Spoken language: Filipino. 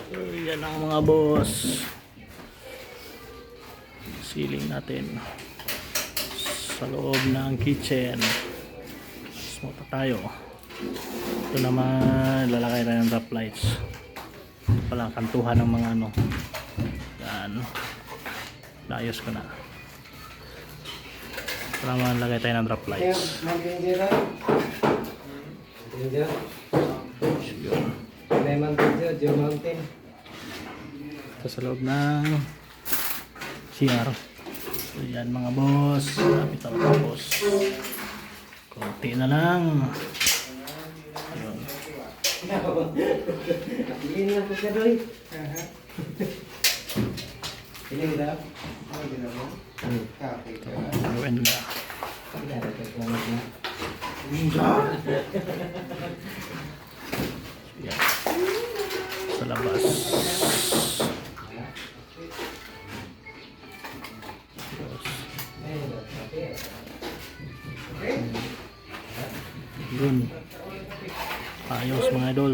Yan ang mga boss. Ceiling natin sa loob ng kitchen. Smoke tayo. Ito naman lalakay tayo ng drop lights. Ito pala kantuhan ng mga ano. Yan. Naayos ko na. Ito naman lagay tayo ng drop lights. Ito sa loob ng CR. So yan mga boss. Lapit ako tapos. Kunti na lang. Ayun. Ini lang po siya doy. Ini udah. Oh, di dalam. Kape ka. Ayun na. Ada keklamat na. Yan. Sa labas. Yun. Ayos mga idol.